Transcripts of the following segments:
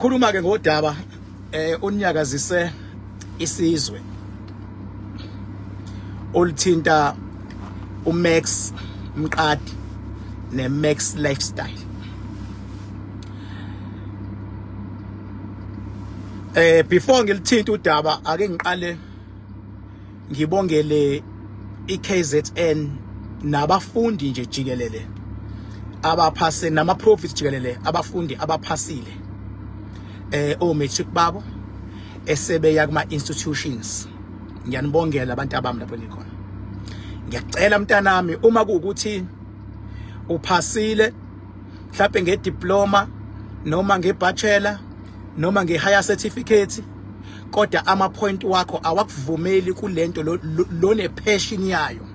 Khuluma ke ngodaba unyakazise isizwe oluthinta uMax Mqadi neMax Lifestyle. Before ngilithinta udaba ake ngiqale ngibongele iKZN nabafundi nje jikelele abaphase nama profits jikelele abafundi abaphasile o matric babo esebeya kuma institutions. Ngiyanibongela abantu abami lapho nikhona. Ngiyacela mntanami uma kuukuthi uphasile mhlawumbe ngediploma noma ngebachelor noma ngehigher certificate kodwa ama point wakho awakuvumeli kulento lo nepassion yayo,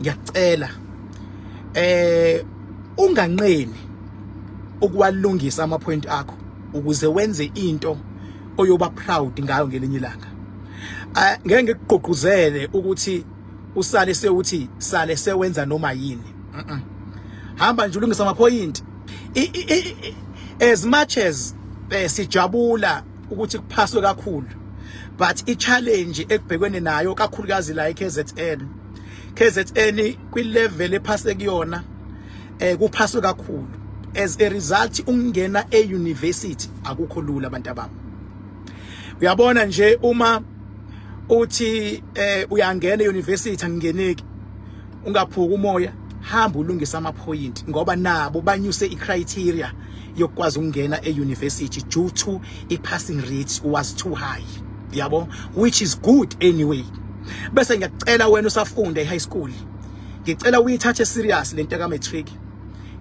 ngiyacela unganqeni ukuwalungisa ama point akho ukuze wenze into oyoba proud ngayo ngelinye ilanga. Ngeke ngikugqugquzele ukuthi usale sewuthi sale sewenza noma yini. Hamba nje ulungisa ama point. As much as sijabula ukuthi kuphaswe kakhulu, but I challenge ekubhekweni nayo kakhulukazi la eKZN. KZN kwi level ephase kuyona kuphaswe kakhulu. As a result ungena e-university akukho lula abantu abami. Uyabona nje uma uthi uyangena e-university angingeneki ungaphuka umoya, hamba ulungisa ama point ngoba nabo banyuse icriteria yokwazi ukungena e-university due to i-passing rate was too high, yabo, which is good anyway. Bese ngiyacela wena usafunda e-high school, ngicela uyithathe serious lento ka matric.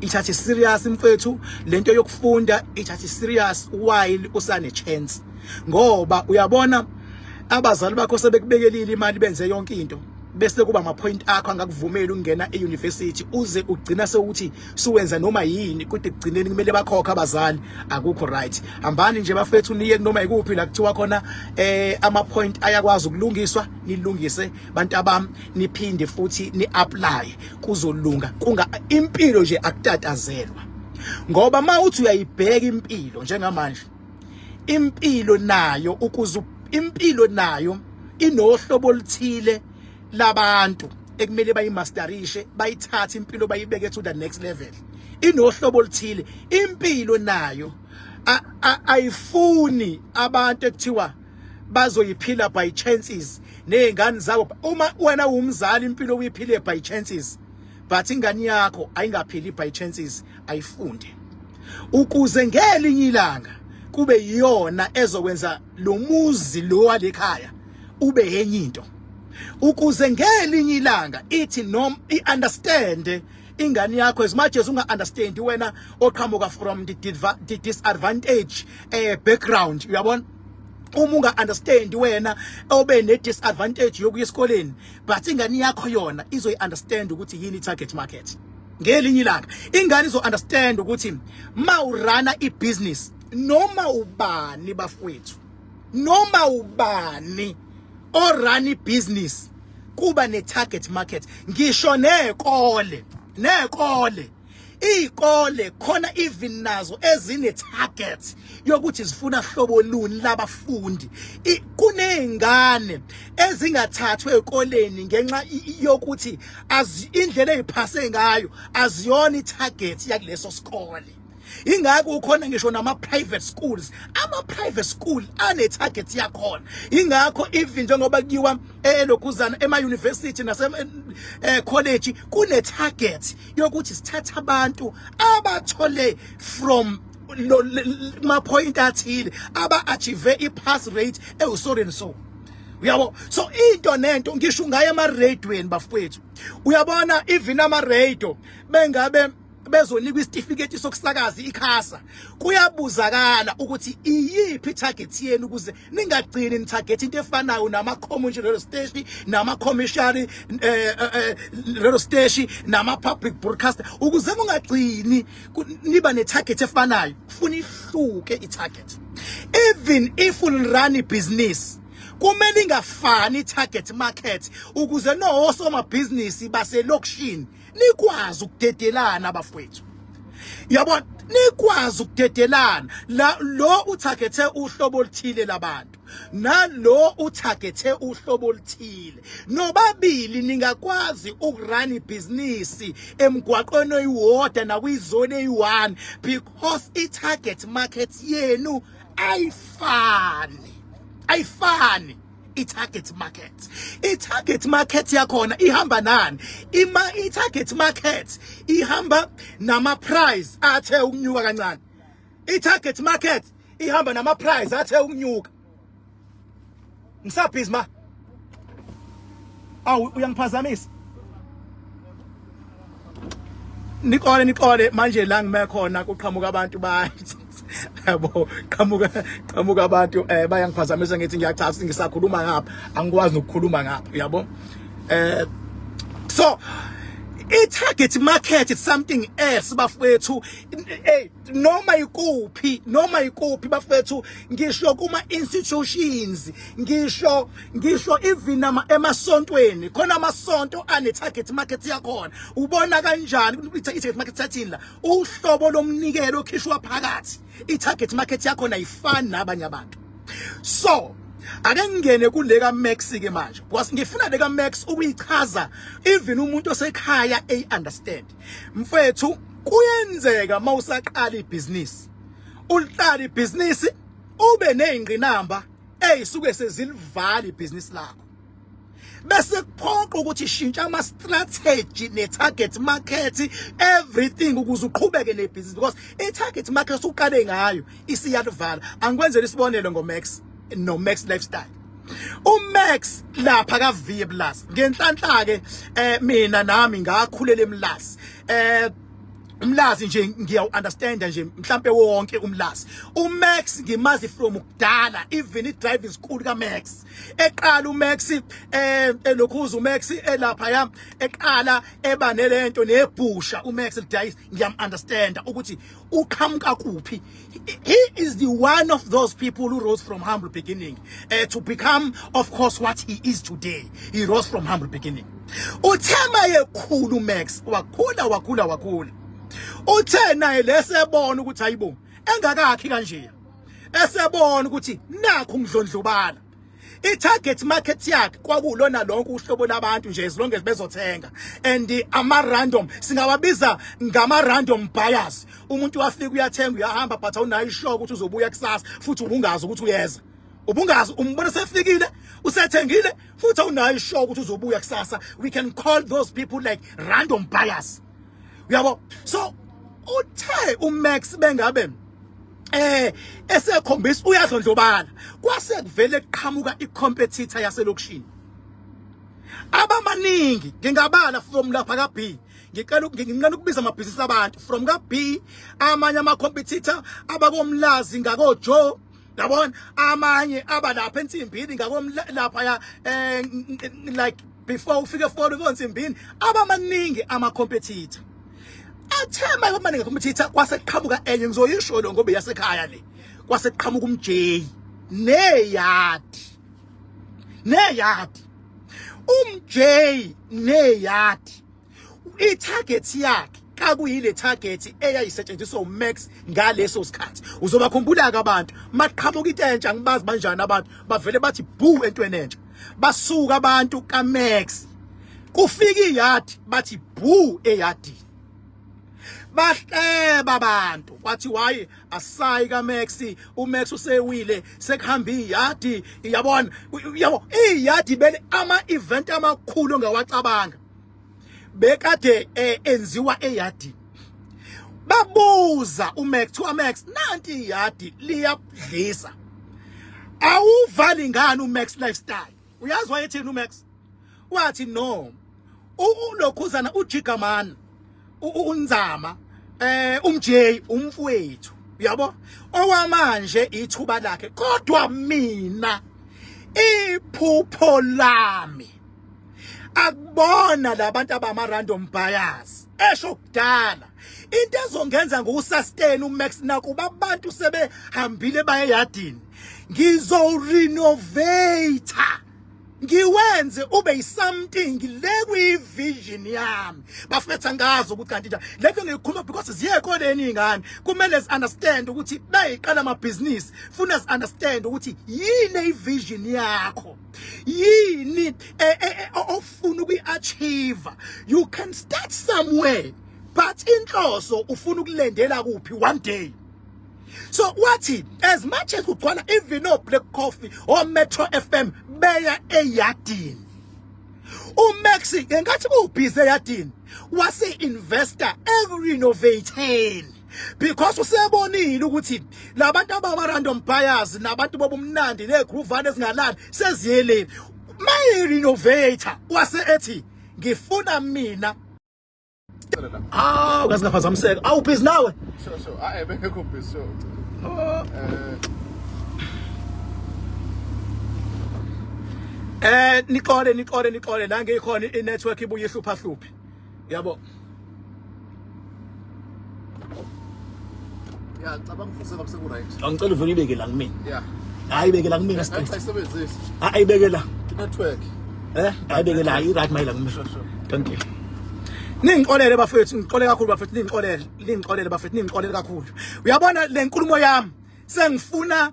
Ithathe serious mfethu lento yokufunda, ithathe serious while usane chance, ngoba uyabona abazali bakho sebekubekelile imali benze yonke into bese kuba ama point akho angakuvumeli ukungena e-university uze ugcina sewuthi suwenza noma yini kodwa ekugcineni kumele bakhokha abazali. Akukho right. Hambani nje bafethu niye noma ikuphi la kuthiwa khona ama point ayakwazi ukulungiswa, nilungise bantu abami, niphinde futhi ni apply kuzolunga. Kunga impilo nje akutatazelwa, ngoba mawuthi uyayibheka impilo njengamanje, impilo nayo impilo nayo inohlobo oluthile labantu ekumele bayimasterishe, bayithathe impilo bayibeke to the next level. Inohlobo oluthile impilo nayo ayifuni abantu ekuthiwa bazoyiphila by chances nezingane zabo. Uma wena umzali impilo uyiphile by chances but ingane yakho ayingaphili by chances, ayifunde ukuze ngelinye ilanga kube yiyona ezokwenza lo muzi lo walekhaya ube yenye into, ukuze ngelinye ilanga ithi noma I-understand ingane yakho as much as unga understand wena oqhamuka from the disadvantage background. Uyabona, uma unga understand wena obe ne disadvantage yokuya esikoleni but ingane yakho yona izo understand ukuthi yini target market. Ngelinye ilanga ingane izo understand ukuthi ma urana ibusiness noma ubani bafowethu, noma ubani orun business kuba ne target market. Ngisho nekole ikole khona even nazo ezine target yokuthi zifuna hlobo luni labafundi. Kunezingane ezingathathwe ekoleni ngenxa yokuthi indlela eziphase ngayo aziyona itarget yakuleso sikole. Ingakho ukhona ngisho nama private schools, ama private school ane target yakhona. Ingakho even njengoba kuyiwa elokhuzana ema university nase college kune target yokuthi sithatha abantu abathole from ma point athile aba achieve I pass rate so and so. Uyabo, so into nento ngisho ngaye ama radioweni bafowethu. Uyabona even ama radio bengabe bezonikwa isitifiketi sokusakaza ikhasa, kuyabuzakala ukuthi iyiphi target yenu ukuze ningagcini ni target into efanayo nama commercial radio station, nama commercial radio station, nama public broadcaster, ukuze ungagcini niba ne target efanayo. Kufuna ihluke I target. Even if you run a business kumele ingafani I-target market ukuze no osoma business base lokishini nikwazi ukudedelana abafowethu. Yabona, nikwazi ukudedelana lo uthagethe uhlobo oluthile labantu nalo uthagethe uhlobo oluthile nobabili ningakwazi ukurun ibhizinisi emgwaqweni oyiwodwa nakwizone eyi1 because i-target market yenu ayifani i-target market yakhona ihamba nani i-target market ihamba nama price athe ukunyuka kancane i-target market ihamba nama price athe ukunyuka ngisabhizi ma uyangiphazamisa Nikole manje la ngime khona kuqhamuka abantu yabo qhamuka abantu bayangiphazamisa ngithi ngiyachaza ngisakhuluma ngapha angikwazi ukukhuluma ngapha yabo so i-target market is something else bafethu noma ikuphi bafethu ngisho kuma institutions ngisho even emasontweni khona amasonto ane target market yakhona ubona kanjani i-target market yathini la uhlobo lomnikelo okhishwa phakathi i-target market yakhona ayifani nabanye abantu so ake ngene kuleka Max ke manje because ngifuna leka Max ukuyichaza even umuntu osekhaya understand mfethu kuyenzeka mawusaqala ibusiness uliqala ibusiness ube nezingqinamba ezisuke sezilivala ibusiness lakho bese kuphoqa ukuthi ishintshe ama strategy ne target market everything ukuze uqhubeke nebusiness because i target market usuqale ngayo isiyalivala angikwenzela isibonelo ngoMax no Max Lifestyle uMax lapha ka V Plus ngenhlanhla ke mina nami ngakhulela eMlazi umlazi nje ngiya-understand nje mhlambe wonke umlazi uMax ngimazi from ukudala even i-driving school kaMax eqala uMax elokhuza uMax elapha yami eqala eba nelento nebhusha uMax lidayisa ngiyam-understand ukuthi uqhamuka kuphi he is the one of those people who rose from humble beginning to become of course what he is today he rose from humble beginning uthema yekhulu uMax wakhula uthe naye lesebona ukuthi hayibo engakakhi kanje esebona ukuthi nakho umdlondlobala i-target market yakhe kwakulona lonke uhlobo labantu nje as long as bezothenga and ama-random singawabiza ngama-random buyers umuntu wafika uyathenga uyahamba but awunayo ishoka ukuthi uzobuya kusasa futhi ubungazi ukuthi uyeza ubungazi umbona sefikile usethengile futhi awunayo ishoka ukuthi uzobuya kusasa we can call those people like random buyers uyabo so uthe uMax bengabe esekhombisa uyadlondlobala kwase kuvele qhamuka icompetitor yaselokishini abamaningi ngingabala from lapha ka B ngiqala ukubiza amabhizinisi abantu from ka B amanye ama competitor abakomlazi ngako Joe yabona amanye abalapha ensimbini ngakomlapha ya like before ufike for konsimbini abamaningi ama competitor athema abamaningi competitor kwaseqhamuka enye ngizoyisho lo ngoba yasekhaya le kwaseqhamuka umJ neyadi umJ neyadi i-target yakhe kakuyile target eyayisetshenziswa uMax ngaleso sikhathi uzobakhumbula ke abantu maqhamuka into entsha ngibazi banjani abantu bavele bathi boo entweni entsha basuka abantu kaMax kufika iyadi bathi boo eyadi bahleba abantu kwathi waye asayi kaMax uMax usewile sekuhamba iyadi yabona yabo iyadi bele ama event amakhulu ngawacabanga bekade enziwa eyadi babuza uMax to Max nanti iyadi liyabudlisa awuvali ngani uMax Lifestyle uyazi wayethini uMax wathi no ulokhuzana ujigamana unzama umJ umfowethu yabo owamanje ithuba lakhe kodwa mina iphupho lami akubona labantu abama random buyers esho kudala into ezongenza ngokusustain uMax nakuba abantu sebehambile baye yadini ngizo renovate ngiwenze ube something le kuyivision yami bafetha ngazo ukuthi kanti lento ngiyikhuluma because ziyekoleni ingane kumele understand ukuthi bayiqala ama business funa understand ukuthi yini ivision yakho yini ofuna ukuachieve. You can start somewhere but inhloso ufuna ukulendela kuphi one day. So what it as much as ugcwala even no Black Coffee or Metro FM beya eyadini uMaxi engathi kubhizi eyadini wase investor renovating because usebonile ukuthi labantu ababa random buyers nabantu bobumnandi negroovane ezingalali seziyeleni my renovator wase ethi ngifuna mina kazingaphazamiseka awubhizi nawe so I beke kubhizi so niqole la ngikhona inetwork ibuye ihlupha yabo ya cabanga futhi ngabe seku right angicela uvele ibeke la kimi yeah hayi ibeke la kimi ayisebenzisi ayibeke la network ayibeke la i right mayila kimi thank you ningiqolele bafethu ngiqole kakhulu bafethu ningiqolele bafethu ningiqolele kakhulu uyabona le nkulumo yami sengifuna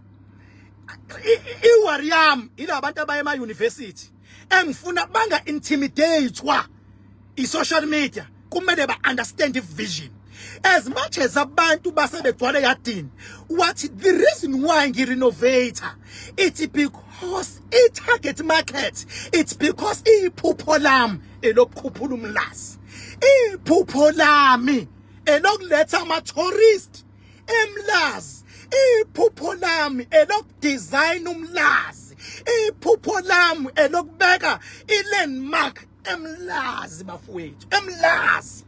iwari yami ilabantu abaye ema university engifuna banga intimidatewa i-social media kumele ba understand vision as much as abantu basebegcwale yadini what the reason why ngi-renovator it's because i-target market it's because iphupho lami elokukhuphula umlazi iphupho lami elokuletha ama-tourist emlazi iphupho lami elokudesign umlazi iphupho lami elokubeka i-landmark emlazi bafowethu emlazi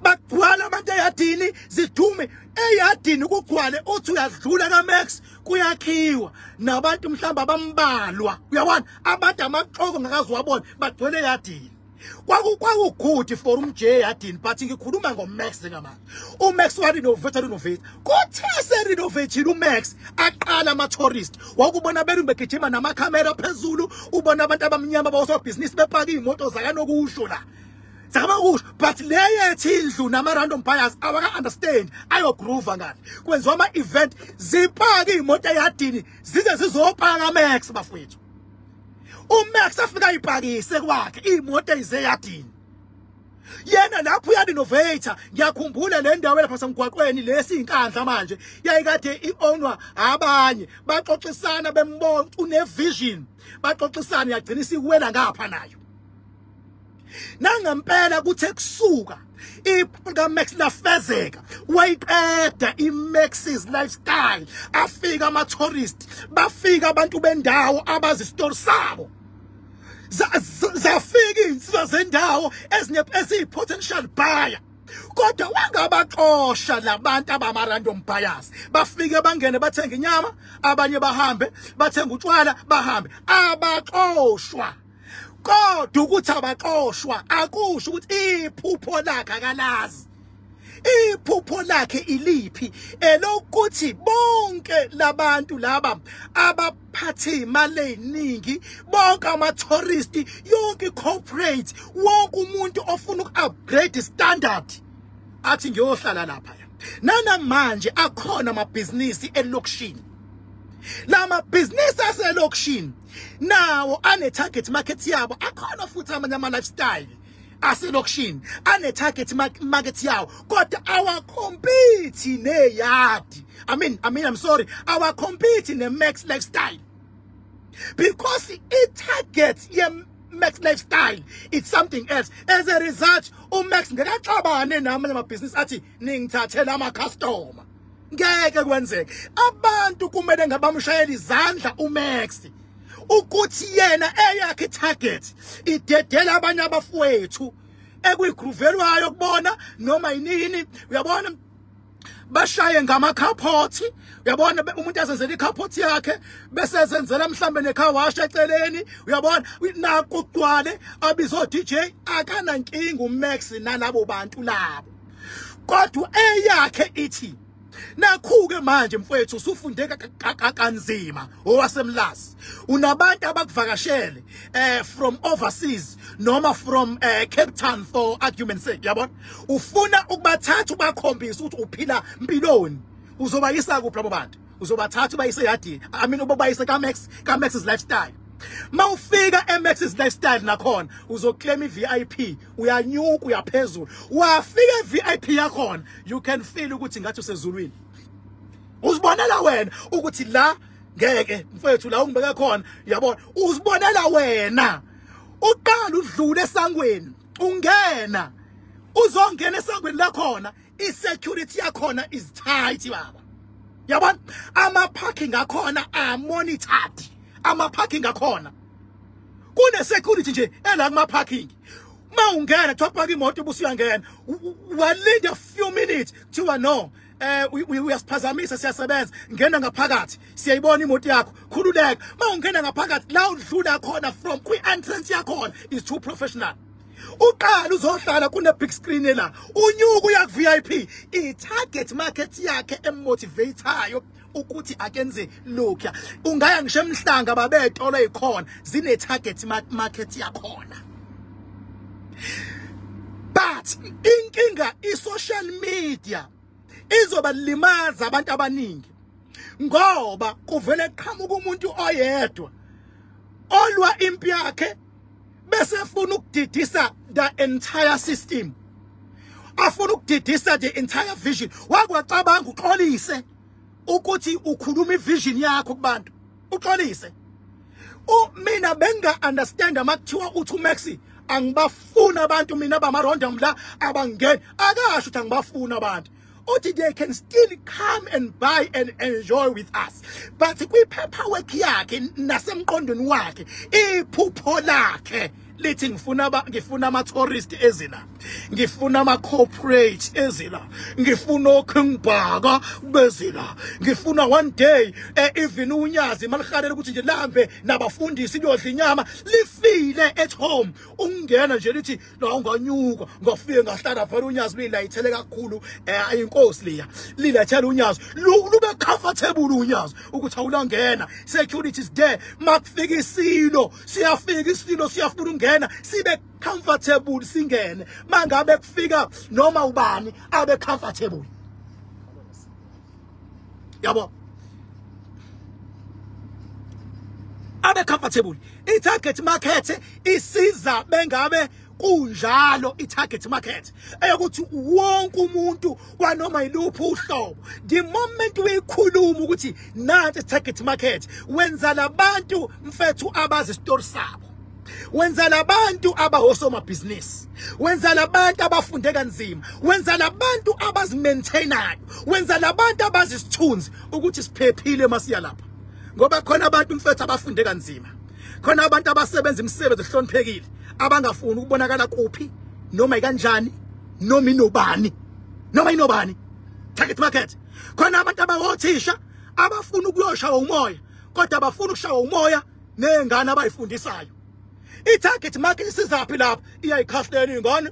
bagcwala abantu eyadini zidume eyadini kugcwale uthi uyadlula kaMax kuyakhiwa nabantu mhlamba bambalwa uyabona abantu amaqoko ngakazi wabona bagcwele eyadini kwakugood for umJ yadini but ngikhuluma ngoMax njengamanje uMax wa renovate kuthe se renovate uMax aqala ama tourist wakubona belu begijima nama camera phezulu ubona abantu abamnyama bawo business bepaka imoto zakanokusho la Zakabakusho but leye thindlu nama random buyers awaka understand ayo groove ngani kwenziwa ama event zipaka imoto yadini zize zizopaka Max bafowethu uMax afika ipakise kwakhe imoto izeyadini yena lapho uyarenovate ngiyakhumbula le ndawo lapha samgwaqweni lesi inkandla manje yayikade iownwa abanye baxoxisana bembona une vision baxoxisana yagcina isiwela ngapha nayo nangempela kuthe kusuka iphunga Max lafezeka wayiqeda iMax's lifestyle afika ama tourist bafika abantu bendawo abazi store sabo zafika insizwa zendawo ezipotential buyer kodwa wangabaxosha labantu abama random buyers bafike bangene bathenga inyama abanye bahambe bathenga utshwala bahambe abaxoshwa kodwa ukuthi abaxoshwa akusho ukuthi iphupho lakhe akalazi iphupho lakhe iliphi elokuthi bonke labantu laba abaphathi imali eningi bonke ama tourist yonke corporate wonke umuntu ofuna uku-upgrade standard athi ngiyohlala lapha nanamanje akhona amabhizinisi elokishini lama business aselokishini nawo ane target market yabo akhona futhi amanye ama lifestyle aselokishini ane target market yawo kodwa our compete neyadi I'm sorry our compete ne Max lifestyle because it target Max lifestyle it's something else as a result uMax ngekaxabane namanye ama business athi ningithathela ama customer ngeke kwenzeke abantu kumele ngabamshayela izandla uMax ukuthi yena eyakhe target idedela abanye abafowethu ekuyigruvelwayo kubona noma yinini uyabona bashaye ngama carport uyabona umuntu asenzela icarport yakhe bese ezenzela mhlambe necar wash eceleni uyabona nakugcwale abizo DJ akana nkinga uMax nalabo bantu labo kodwa eyakhe ithi Nakhuke manje mfowethu usufunde kanzima owasemlazi. Unabantu abakuvakashele from overseas noma from Cape Town for argument's sake, yabona? Ufuna ukubathatha ubakhombisa ukuthi uphila impiloni. Uzobayisa kuphi labo bantu? Uzobathatha ubayise yadini. I mean ubayise kaMax's lifestyle. Mawufika eMax's lifestyle nakhona uzoclaim iVIP, uyanyuka uyaphezulu. Wafika eVIP yakhona, you can feel ukuthi ngathi usezulwini. Uzibonela wena ukuthi la ngeke mfethu la ungibeke khona, yabona? Uzibonela wena. Uqala udlule esangweni, ungena. Uzongena esangweni lakhona, isecurity yakhona is tight baba. Yabona? Ama parking akhona are monitored. Ama parking akhona kune security nje ela kuma parking. Mawungena thopa imoto busuyangena walinda a few minutes kuthiwa no uyasiphazamisa siyasebenza ngena ngaphakathi siyayibona imoto yakho khululeka. Mawungena ngaphakathi la udlula khona from kwi entrance yakhona is too professional. Uqala uzohlala kune big screen la unyuka uya ku VIP. I target market yakhe emotivateayo ukuthi akenze lokho. Ungaya ngisho emhlanga babetolo ezikhona zine target market yakhona. But inkinga i-social media izobalimaza abantu abaningi ngoba kuvele qhamuka umuntu oyedwa olwa impi yakhe bese funa ukudidisa the entire system. Afuna ukudidisa the entire vision. Wakwacabanga uxolise ukuthi ukhuluma ivision yakho kubantu. Uxolise. Mina benga understand amakuthiwa uthi uMaxi angibafuna abantu mina bamaronda mla abangena akasho ukuthi angibafuna abantu. Uthi they can still come and buy and enjoy with us. But kwi paperwork yakhe nasemqondweni wakhe iphupho lakhe lithi ngifuna ama tourist ezila, ngifuna ama corporate ezila, ngifuna okhingibhaka bezila, ngifuna one day even unyazi malihalela ukuthi nje lambe nabafundisi iyodla inyama lifile at home. Ungena nje lithi la unganyuka ngafike ngahlala phela unyazi lilayithele kakhulu inkosi leya lilayithele unyazi lube comfortable unyazi ukuthi awulangena, security is there. Makufika isilo siyafika isilo siyafuna ungena sibe comfortable singene. Mangabe kufika noma ubani abe comfortable, yabo, abe comfortable. I-target market isiza bengabe kunjalo i-target market eyokuthi wonke umuntu kwanoma yiluphi uhlobo the moment uyikhuluma ukuthi nanti target market wenza labantu mfethu abazi story sabo, wenza labantu abahosoma business, wenza labantu abafunde kanzima, wenza labantu abazimaintainayo, wenza labantu abazisithunzi ukuthi siphephile masiya lapha. Ngoba khona abantu mfethu abafunde kanzima, khona abantu abasebenza imisebenzi ehloniphekile abangafuni ukubonakala kuphi noma ikanjani noma inobani target market. Khona abantu abawothisha abafuna ukuyoshawa umoya kodwa abafuna ukushawa umoya nengane abayifundisayo. I-target market isizaphi lapha? Iyayikhahlela ingane,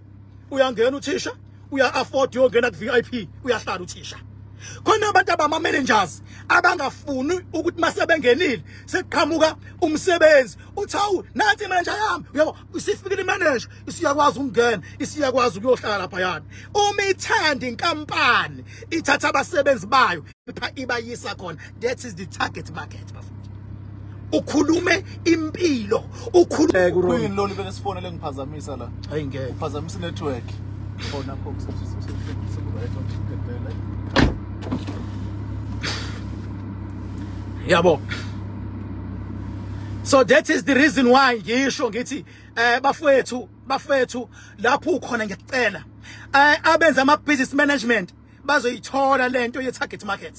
uyangena uthisha, uya afford yongena ku VIP, uyahlala uthisha. Khona abantu abama managers abangafuni ukuthi masebengenile seqhamuka umsebenzi uthawu nathi manager yami, yabo isifikile manager isiyakwazi ukungena, isiyakwazi ukuyohlala lapha yana. Uma ithanda inkampani ithatha abasebenzi bayo ibayisa khona. That is the target market bafana. Ukhulume impilo, ukhulume kuyinloli bese sifone lengiphazamisa la. Hayi ngeke Phazamisa network. Khona pho yabo. So that is the reason why ngisho ngithi bafowethu lapho ukhona ngiyacela abenza ama business management bazoyithola lento ye target market.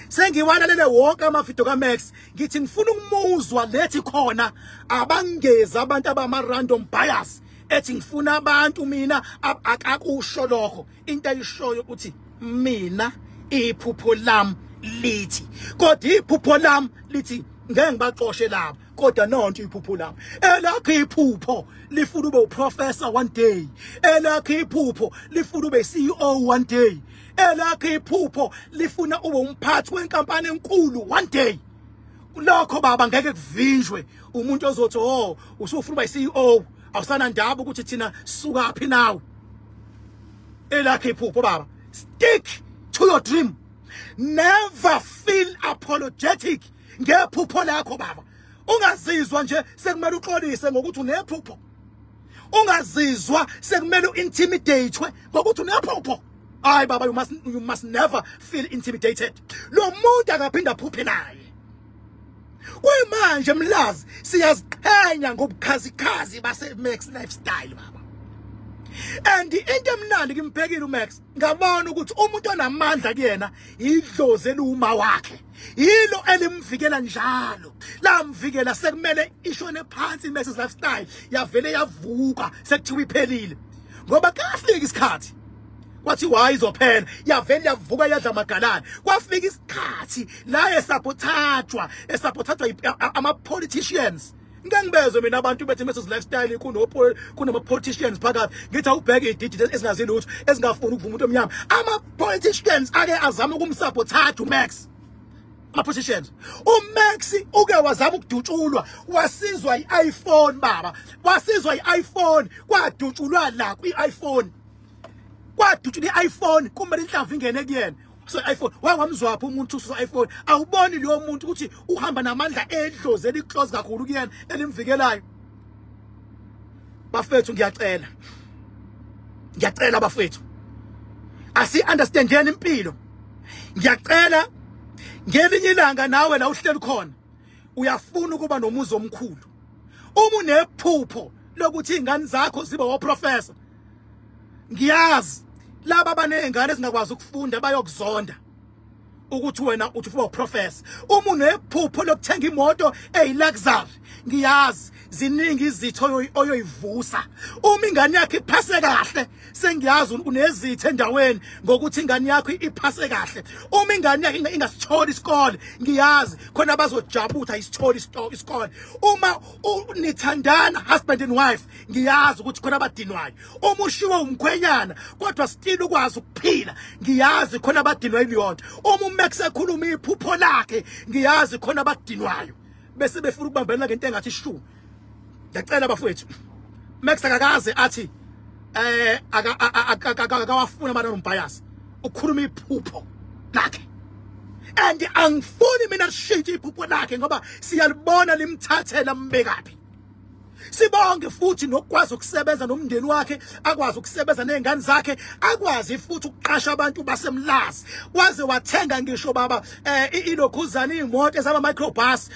Sengiwalalele wonke amavidiyo kaMax ngithi ngifuna ukumuzwa lethi khona abangeza abantu abama random buyers ethi ngifuna abantu mina akakusho lokho into ayishoyo ukuthi mina iphupho lami lithi, kodwa iphupho lami lithi ngeke ngibaxoshe labo, kodwa nonto iphupho lami elakho iphupho lifuna ube uprofessor one day, elakho iphupho lifuna ube CEO one day, elakhe iphupho lifuna ube umphathi wenkampani enkulu one day. Lokho baba ngeke kuvinjwe umuntu ozothi oh usufuna uba CEO awusana ndaba ukuthi thina suka phi nawe. Elakhe iphupho baba, stick to your dream. Never feel apologetic ngephupho lakho baba. Ungazizwa nje sekumele uxolise ngokuthi unephupho. Ungazizwa sekumele uintimidatewe ngokuthi unephupho. Hayi baba, you must never feel intimidated. Lo muntu akaphinda phuphe naye. Kuyimanje mlazi siyaziqhenya ngobukhazikhazi base Max Lifestyle baba. And into emnandi kimbhekile uMax, ngabona ukuthi umuntu onamandla kuyena idlozi eluma wakhe. Yilo elimvikela njalo. Lamvikela sekumele ishone phansi iMax Lifestyle yavele yavuka sekuthiwa iphelile. Ngoba kafika isikhathi kwathi why izophela yavele yavuka yadla amagalani. Kwafika isikhathi la esabothajwa ama politicians. Ngeke ngibezwe mina abantu bethi Max Lifestyle kunama politicians phakathi. Ngithi awubheke idigit esingazi lutho esingafuni ukuvuma umuntu omnyama. Ama politicians ake azama ukumsabotage uMax. Ama politicians. uMax uke wazama ukudutshulwa, wasizwa iPhone baba. Wasizwa iPhone, kwadutshulwa la kwiiPhone. Kwadutshulwa iPhone kumele inhlamvu ingene kuyena. So iPhone wangamzwapha umuntu ususa iPhone. Awuboni leyo muntu ukuthi uhamba namandla edlozi eliclose kakhulu kuyena elimvikelayo. Bafethu ngiyacela. Ngiyacela bafethu. Asi understandeni impilo. Ngiyacela ngelinye ilanga nawe la uhleli khona uyafuna ukuba nomuzi omkhulu. Uma unephupho lokuthi ingane zakho zibe oprofessor. Ngiyazi laba abanezingane ezingakwazi ukufunda bayokuzonda ukuthi wena uthi ufuna uprofessor. Uma unephupho lokuthenga imoto eyiluxury, ngiyazi ziningi izitho oyoyivusa. Uma ingane yakho iphase kahle, sengiyazi unezitho endaweni ngokuthi ingane yakho iphase kahle. Uma ingane yakho ingasitholi isikole, ngiyazi khona bazojabutha isitholi isikole. Uma nithandana husband and wife, ngiyazi ukuthi khona abadinwayo. Uma ushiwe umkhwenyana kodwa still ukwazi ukuphila, ngiyazi khona abadinwayo iliyonto. Uma uMax ekhuluma iphupho lakhe, ngiyazi khona abadinwayo bese befuna ukubambelana ngento engathi shu. Ngiyacela bafowethu, Max akakaze athi akawafuna abantu ombias ukukhuluma iphupho lakhe. And angifuni mina lishintshe iphupho lakhe ngoba siyalibona limthathela mbekaphi. Sibonge futhi nokwazi ukusebenza nomndeni wakhe, akwazi ukusebenza nezingane zakhe, akwazi futhi ukuqasha abantu basemlazi. Waze wathenga ngisho baba ilokhuzana imoto ezama microbus